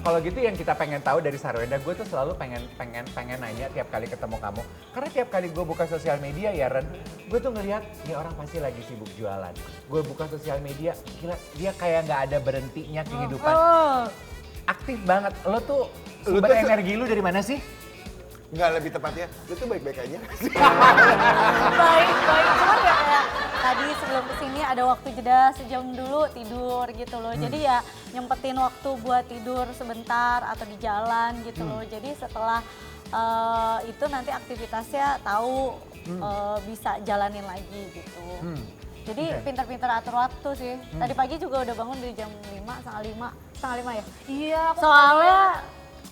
kalau gitu yang kita pengen tahu dari Sarwenda, gue tuh selalu pengen nanya tiap kali ketemu kamu. Karena tiap kali gue buka sosial media ya Ren, gue tuh ngelihat nih orang pasti lagi sibuk jualan. Gue buka sosial media, gila dia kayak nggak ada berhentinya kehidupan. Aktif banget. Lo tuh sumber energi lu dari mana sih? Nggak, lebih tepatnya, lu tuh baik-baik aja. Baik. Cuman ya kayak tadi sebelum kesini ada waktu jeda sejam dulu tidur gitu loh. Jadi ya nyempetin waktu buat tidur sebentar atau di jalan gitu loh. Jadi setelah itu nanti aktivitasnya tahu bisa jalanin lagi gitu. Jadi pintar-pintar atur waktu sih. Tadi pagi juga udah bangun dari jam 5, setengah lima ya? Iya, aku Soalnya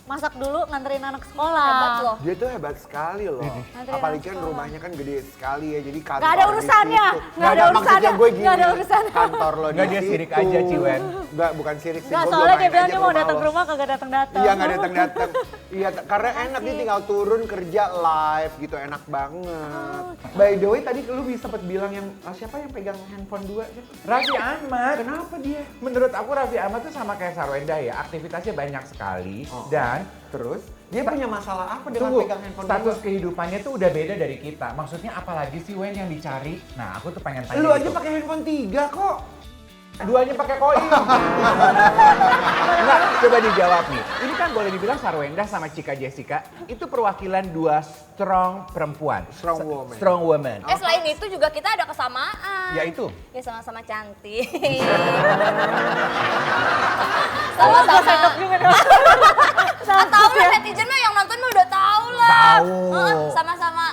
masak dulu nganterin anak sekolah. hebat loh. Dia tuh hebat sekali loh. Apalagi kan rumahnya kan gede sekali ya, jadi kantor Gak ada urusannya, di situ. gak ada maksudnya urusannya, gue gini, gak ada urusannya. kantor lo di Nggak, dia situ. sirik aja, Ciwen. Enggak, bukan sirik sih. Nggak, Gue soalnya dia main bilang aja dia mau rumah datang lo. ke rumah kagak datang-datang. Iya, nggak datang-datang. Iya, karena enak dia tinggal turun kerja live gitu, enak banget. By the way, tadi lu bisa sempat bilang yang siapa yang pegang handphone dua? Raffi Ahmad. Kenapa dia? Menurut aku Raffi Ahmad tuh sama kayak Sarwenda ya, aktivitasnya banyak sekali dan Terus dia punya masalah apa dengan tunggu, pegang handphone status dua? kehidupannya tuh udah beda dari kita. Maksudnya apalagi sih Wen yang dicari? Nah, aku tuh pengen tanya Lu aja gitu. pakai handphone 3 kok. Duanya pakai koin. Enggak, coba dijawab nih. Ini kan boleh dibilang Sarwenda sama Cika Jessica itu perwakilan dua strong perempuan. Strong woman. Strong woman. Selain itu juga kita ada kesamaan. Yaitu? Ya sama-sama cantik. Sama-sama. Tahu lah netizen mah yang nonton mah udah tahu lah. Tahu. Sama-sama.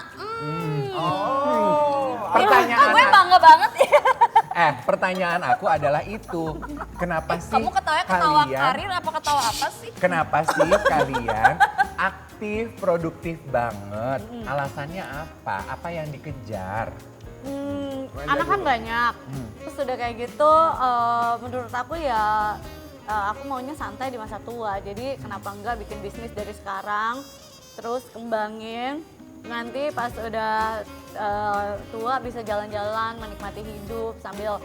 Pertanyaan Gue bangga banget ya. pertanyaan aku adalah itu. Kenapa sih Kamu ketawa kalian karir apa ketawa apa sih? Kenapa sih kalian aktif, produktif banget? Alasannya apa? Apa yang dikejar? Anak kan banyak. Terus udah kayak gitu, menurut aku ya aku maunya santai di masa tua. Jadi kenapa enggak bikin bisnis dari sekarang, terus kembangin. Nanti pas udah tua bisa jalan-jalan, menikmati hidup sambil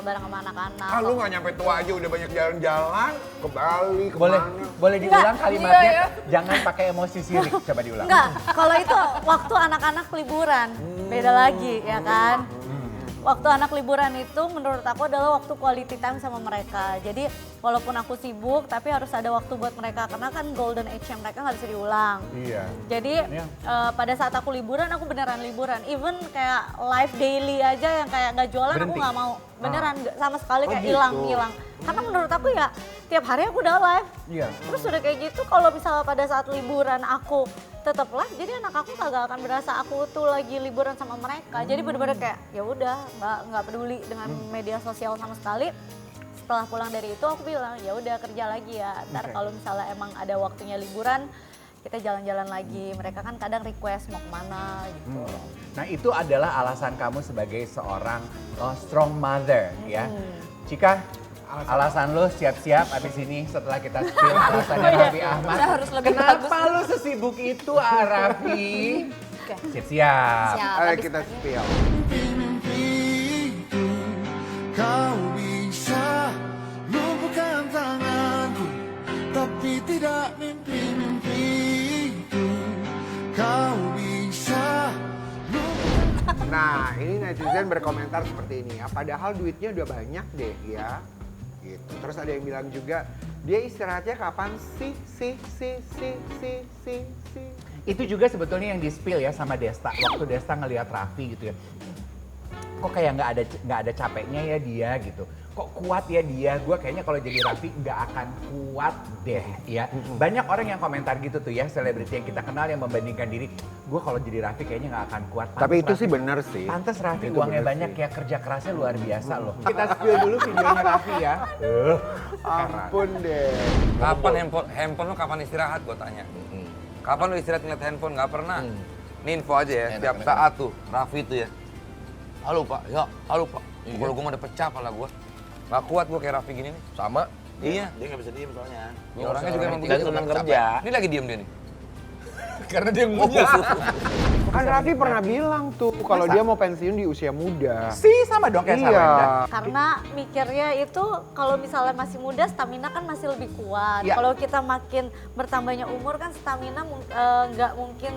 bareng sama anak-anak. Lu nggak nyampe tua aja udah banyak jalan-jalan ke Bali, Boleh kemana? boleh diulang Enggak, kalimatnya? iya, Jangan pakai emosi sirik. Coba diulang. Enggak, kalau itu waktu anak-anak liburan, beda lagi ya kan. Waktu anak liburan itu menurut aku adalah waktu quality time sama mereka. Jadi walaupun aku sibuk tapi harus ada waktu buat mereka karena kan golden age-nya mereka nggak bisa diulang. Iya. Jadi pada saat aku liburan aku beneran liburan. Even kayak live daily aja yang kayak nggak jualan Berhenti? aku nggak mau. Beneran sama sekali kayak gitu. hilang. Karena menurut aku ya tiap hari aku udah live. Iya. Terus udah kayak gitu kalau misalnya pada saat liburan aku tetap live, jadi anak aku kagak akan berasa aku tuh lagi liburan sama mereka. Jadi bener-bener kayak ya udah nggak peduli dengan media sosial sama sekali. Setelah pulang dari itu aku bilang ya udah kerja lagi ya. Ntar kalau misalnya emang ada waktunya liburan kita jalan-jalan lagi. Mereka kan kadang request mau kemana gitu. Nah itu adalah alasan kamu sebagai seorang strong mother ya. Cika, alasan lu siap-siap abis ini setelah kita spill alasannya Raffi Ahmad. Udah harus lebih Kenapa lu sesibuk itu Raffi? Siap-siap. Siap, Ayo habis kita tadi. spill. Mimpiku kau bisa lumpuhkan tanganku, tapi tidak mimpi-mimpiku. Kau bisa lumpuhkan. Nah, ini netizen berkomentar seperti ini ya. Padahal duitnya udah banyak deh ya. Gitu. Terus ada yang bilang juga, dia istirahatnya kapan sih? Itu juga sebetulnya yang di-spill ya sama Desta. Waktu Desta ngelihat Raffi gitu ya. Kok kayak nggak ada capeknya ya dia gitu. Kok kuat ya dia. Gue kayaknya kalau jadi Raffi nggak akan kuat deh ya. Banyak orang yang komentar gitu tuh ya, selebriti yang kita kenal yang membandingkan diri. Gue kalau jadi Raffi kayaknya nggak akan kuat. Tapi itu Raffi- sih bener sih. Pantes Raffi Itu uangnya bener banyak sih. ya, kerja kerasnya luar biasa loh. Kita spill dulu videonya Raffi ya. Ampun deh. Kapan handphone lu kapan istirahat gue tanya. Kapan lu istirahat ngeliat handphone? Nggak pernah. Ini info aja ya, setiap saat tuh Raffi tuh ya. Halo Pak, ya halo Pak. Kalau gue mau udah pecah pala gue. Nggak kuat gue kayak Raffi gini nih. Sama. Iya. Dia nggak bisa diem soalnya. Ya, orangnya juga emang Dan begitu. senang kerja. Ini lagi diem dia nih. Karena dia ngunyah. Kan bisa Raffi pernah menikmati. bilang tuh kalau Masa? dia mau pensiun di usia muda. Sih sama dong kayak Iya. Sarwenda. Karena mikirnya itu kalau misalnya masih muda stamina kan masih lebih kuat. Ya. Kalau kita makin bertambahnya umur kan stamina nggak mungkin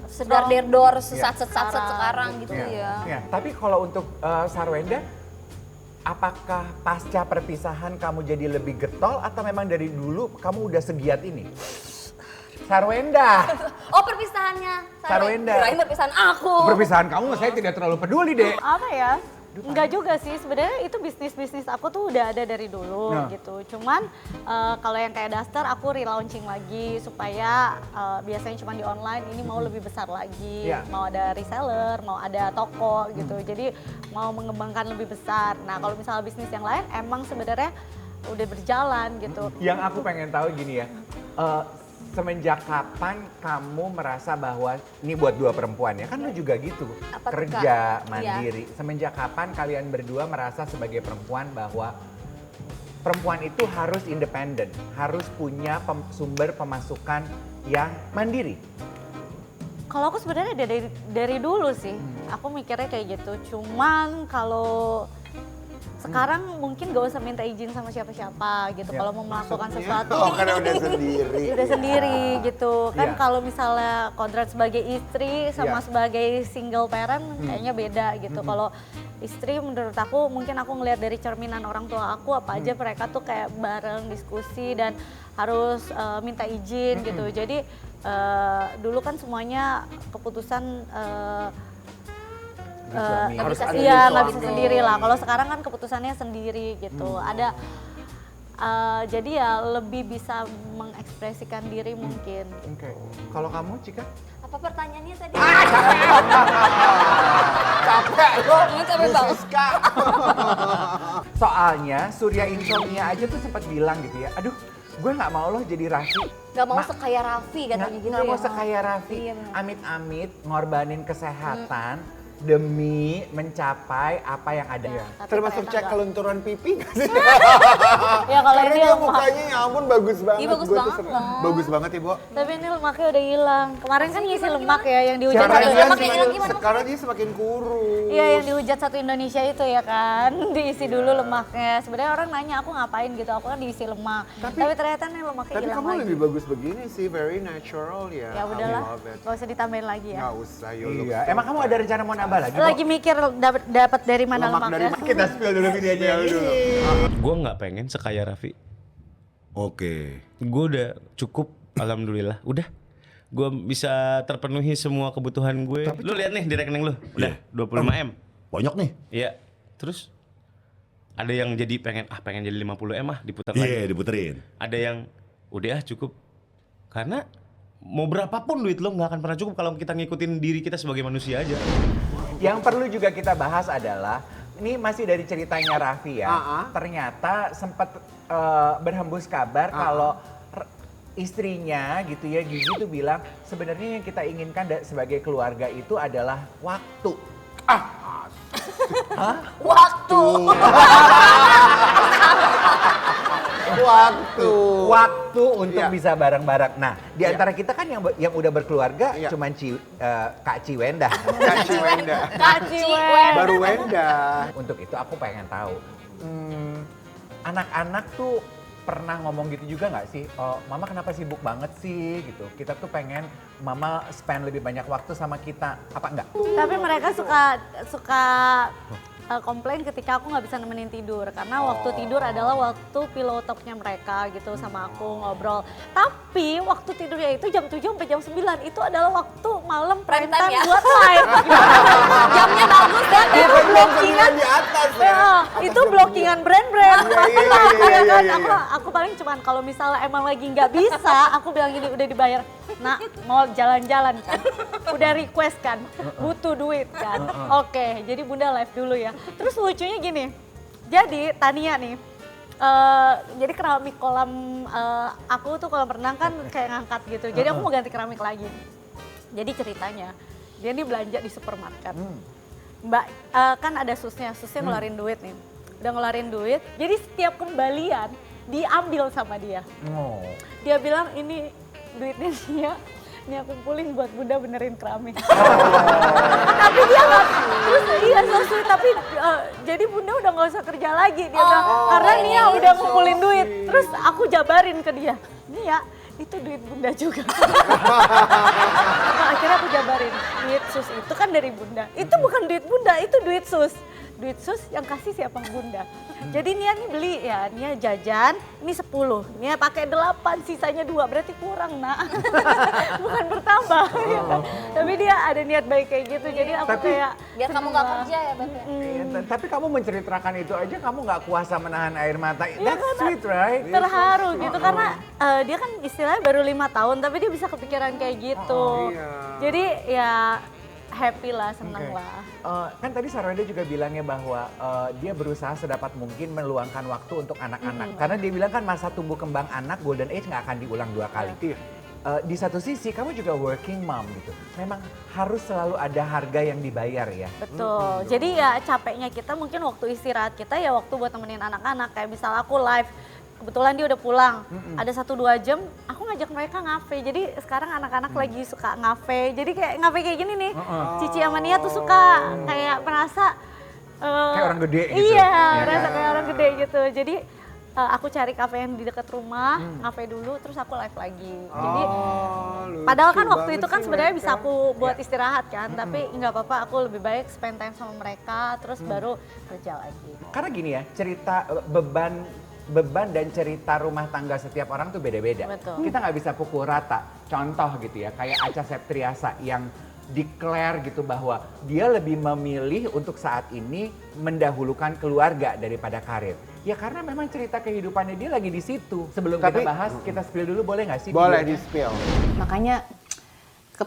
Sedar strong. derdor sesat-sesat sekarang gitu Iya. ya. Iya. Tapi kalau untuk Sarwenda, apakah pasca perpisahan kamu jadi lebih getol atau memang dari dulu kamu udah segiat ini? Sarwenda, Oh perpisahannya. Sarwenda. Kirain perpisahan aku. perpisahan kamu saya tidak terlalu peduli deh. Apa ya? Enggak juga sih, sebenarnya itu bisnis aku tuh udah ada dari dulu Nah. gitu. Cuman kalau yang kayak Duster aku relaunching lagi supaya biasanya cuma di online, ini mau lebih besar lagi. Iya. Mau ada reseller, mau ada toko gitu. Jadi mau mengembangkan lebih besar. Nah kalau misalnya bisnis yang lain emang sebenarnya udah berjalan gitu. Yang aku pengen tahu gini ya, semenjak kapan kamu merasa bahwa ini buat dua perempuan ya, kan lu juga gitu, Apa tuh, kerja Kak? mandiri. Semenjak kapan kalian berdua merasa sebagai perempuan bahwa perempuan itu harus independen, harus punya sumber pemasukan yang mandiri? Kalau aku sebenarnya dari dulu sih, aku mikirnya kayak gitu. Cuman kalau sekarang mungkin gak usah minta izin sama siapa-siapa gitu. Ya. Kalau mau melakukan sesuatu, Oh karena udah sendiri. udah sendiri gitu. Kan Iya. kalau misalnya kodrat sebagai istri sama Iya. sebagai single parent kayaknya beda gitu. Kalau istri menurut aku mungkin aku ngelihat dari cerminan orang tua aku apa aja mereka tuh kayak bareng diskusi dan harus minta izin gitu. Jadi dulu kan semuanya keputusan Suami. Nggak bisa iya nggak suami. bisa sendiri lah. Kalau sekarang kan keputusannya sendiri gitu. Ada jadi ya lebih bisa mengekspresikan diri mungkin. Oke. Kalau kamu, Cika? Apa pertanyaannya tadi? Capek lo. Capek banget. Siska. Soalnya Surya Insomnia aja tuh sempat bilang gitu ya, aduh gue nggak mau loh jadi Raffi. Gak mau Ma- sekaya Raffi katanya gitu nggak ya. mau sekaya Raffi, Iya, benar. amit-amit ngorbanin kesehatan demi mencapai apa yang ada. Tapi Termasuk ternyata cek nggak. kelunturan pipi nggak sih? Ya kalau Karena ini dia lemak. mukanya ya ampun bagus banget. Iya, bagus Gua tuh banget seneng. loh. Bagus banget ya, Bo. Tapi ini lemaknya udah hilang. Kemarin kan ngisi lemak ya yang dihujat Siapa satu yang Lemak Sekarang yang hilang gimana? sekarang dia semakin kurus. Iya yang dihujat satu Indonesia itu ya kan. Diisi dulu lemaknya. Sebenarnya orang nanya aku ngapain gitu. Aku kan diisi lemak. Tapi ternyata nih lemaknya Tapi hilang kamu lagi. lebih bagus begini sih, very natural ya. Ya udahlah. I love it. Gak usah ditambahin lagi ya. Nggak usah, you look Iya, so emang kamu ada rencana mau nambah lagi? Lagi mikir dapat dari mana Lemak dari lemaknya. mana? Kita spill dulu videonya. Gue nggak pengen sekaya Raffi. Oke. Gue udah cukup, alhamdulillah. Udah, gue bisa terpenuhi semua kebutuhan gue. Lu lihat nih di rekening lu, udah 25M. Banyak nih. Iya. Terus ada yang jadi pengen jadi 50M diputar Iya, lagi. diputerin. Ada yang udah cukup. Karena mau berapapun duit lo nggak akan pernah cukup kalau kita ngikutin diri kita sebagai manusia aja. Yang perlu juga kita bahas adalah, ini masih dari ceritanya Raffi ya. Ternyata sempat berhembus kabar kalau istrinya gitu ya, Gigi tuh bilang sebenarnya yang kita inginkan sebagai keluarga itu adalah waktu. Waktu. Waktu untuk Iya. bisa bareng-bareng. Nah, di antara kita kan yang udah berkeluarga Iya. cuman Kak Ciwenda. Kak Ciwenda. Baru Wenda. Untuk itu aku pengen tahu, anak-anak tuh pernah ngomong gitu juga nggak sih? Oh, Mama kenapa sibuk banget sih gitu? Kita tuh pengen Mama spend lebih banyak waktu sama kita. Apa enggak? Tapi mereka suka komplain ketika aku nggak bisa nemenin tidur karena waktu tidur adalah waktu pillow talk-nya mereka gitu sama aku ngobrol. Tapi waktu tidurnya itu jam 7 sampai jam 9 itu adalah waktu malam prime Prime time time ya? buat live. Jamnya bagus kan? Itu blockingan di atas ya. ya, itu blockingan brand-brand. iya, Ya kan, iya, iya. aku paling cuman kalau misalnya emang lagi nggak bisa, aku bilang gini udah dibayar. Nah, mau jalan-jalan kan, udah request kan, butuh duit kan. Oke, jadi Bunda live dulu ya. Terus lucunya gini, jadi Tania nih, jadi keramik kolam aku tuh kolam renang kan kayak ngangkat gitu. Jadi aku mau ganti keramik lagi. Jadi ceritanya, dia nih belanja di supermarket. Mbak, kan ada susnya ngeluarin duit nih. Udah ngeluarin duit, jadi setiap kembalian diambil sama dia. Oh. Dia bilang ini duitnya dia, Nih aku kumpulin buat Bunda benerin keramik. Tapi dia nggak, terus iya so sweet, tapi jadi Bunda udah nggak usah kerja lagi, dia bilang, karena Nia udah ngumpulin duit. Terus aku jabarin ke dia, Nia itu duit Bunda juga. Nah, akhirnya aku jabarin, duit sus itu kan dari Bunda. Itu bukan duit Bunda, itu duit sus. Duit sus yang kasih siapa? Bunda. Jadi Nia nih beli ya, Nia jajan, ini 10. Nia pakai 8, sisanya 2, berarti kurang nak. Bukan bertambah. Ya kan? Tapi dia ada niat baik kayak gitu, jadi aku kayak Biar kamu nggak kerja ya Bang. Iya, tapi kamu menceritakan itu aja kamu nggak kuasa menahan air mata. That's sweet, right? terharu gitu karena dia kan istilahnya baru 5 tahun tapi dia bisa kepikiran kayak gitu. Jadi ya happy lah, seneng Oke. lah. Kan tadi Sarwenda juga bilangnya bahwa dia berusaha sedapat mungkin meluangkan waktu untuk anak-anak. Karena dia bilang kan masa tumbuh kembang anak golden age nggak akan diulang 2 kali. Di satu sisi kamu juga working mom gitu. Memang harus selalu ada harga yang dibayar ya. Betul. Jadi ya capeknya kita mungkin waktu istirahat kita ya waktu buat temenin anak-anak. Kayak misal aku live, kebetulan dia udah pulang. Ada 1-2 jam, aku ngajak mereka ngafe. Jadi sekarang anak-anak lagi suka ngafe. Jadi kayak ngafe kayak gini nih. Cici sama Nia tuh suka kayak merasa Kayak orang gede gitu. Iya, Ya merasa kan? kayak orang gede gitu. Jadi aku cari kafe yang di dekat rumah, ngafe dulu, terus aku live lagi. Jadi padahal kan waktu itu kan sebenarnya bisa aku buat istirahat kan, tapi nggak apa-apa, aku lebih baik spend time sama mereka, terus baru kerja lagi. Karena gini ya, cerita beban dan cerita rumah tangga setiap orang tuh beda-beda. Betul. Kita nggak bisa pukul rata. Contoh gitu ya, kayak Acha Septriasa yang declare gitu bahwa dia lebih memilih untuk saat ini mendahulukan keluarga daripada karir. Ya karena memang cerita kehidupannya dia lagi di situ. Sebelum kita bahas, kita spill dulu boleh nggak sih? Boleh videonya? di-spill. Makanya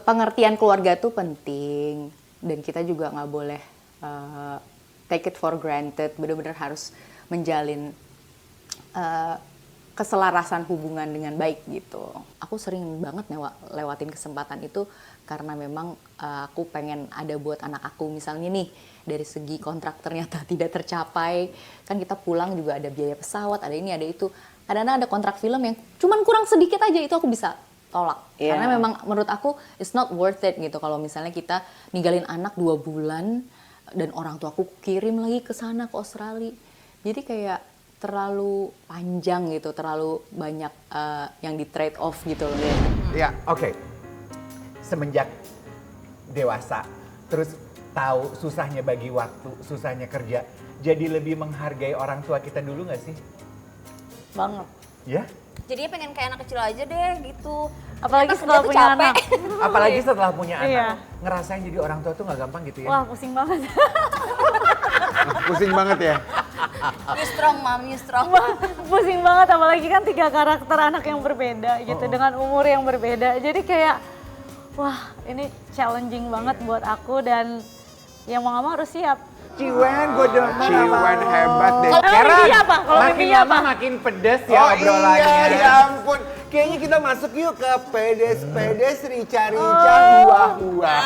pengertian keluarga tuh penting dan kita juga nggak boleh take it for granted. Benar-benar harus menjalin keselarasan hubungan dengan baik gitu. Aku sering banget lewatin kesempatan itu karena memang aku pengen ada buat anak aku. Misalnya nih dari segi kontrak ternyata tidak tercapai, kan kita pulang juga ada biaya pesawat, ada ini, ada itu. Kadang-kadang ada kontrak film yang cuman kurang sedikit aja, itu aku bisa tolak. Karena memang menurut aku it's not worth it gitu kalau misalnya kita ninggalin anak 2 bulan dan orang tua aku kirim lagi ke sana ke Australia. Jadi kayak terlalu panjang gitu, terlalu banyak yang di trade off gitu loh. Ya, oke. Semenjak dewasa, terus tahu susahnya bagi waktu, susahnya kerja, jadi lebih menghargai orang tua kita dulu nggak sih? Banget. Ya? Jadinya pengen kayak anak kecil aja deh gitu. Apalagi Ternyata setelah kerja tuh punya capek. anak. Apalagi setelah punya anak, Iya. ngerasain jadi orang tua tuh nggak gampang gitu ya? Wah pusing banget. Pusing banget ya. You strong mom, you strong. Pusing banget apalagi kan 3 karakter anak yang berbeda gitu dengan umur yang berbeda. Jadi kayak wah ini challenging banget buat aku dan yang mau nggak mau harus siap. Ciwen, gue demen sama Ciwen lo. hebat deh. Kalau mimpinya apa? Kalau makin mimpinya lama apa? makin pedes ya Oh obrolannya. iya, ya ampun. Kayaknya kita masuk yuk ke pedes-pedes, rica-rica, buah-buah.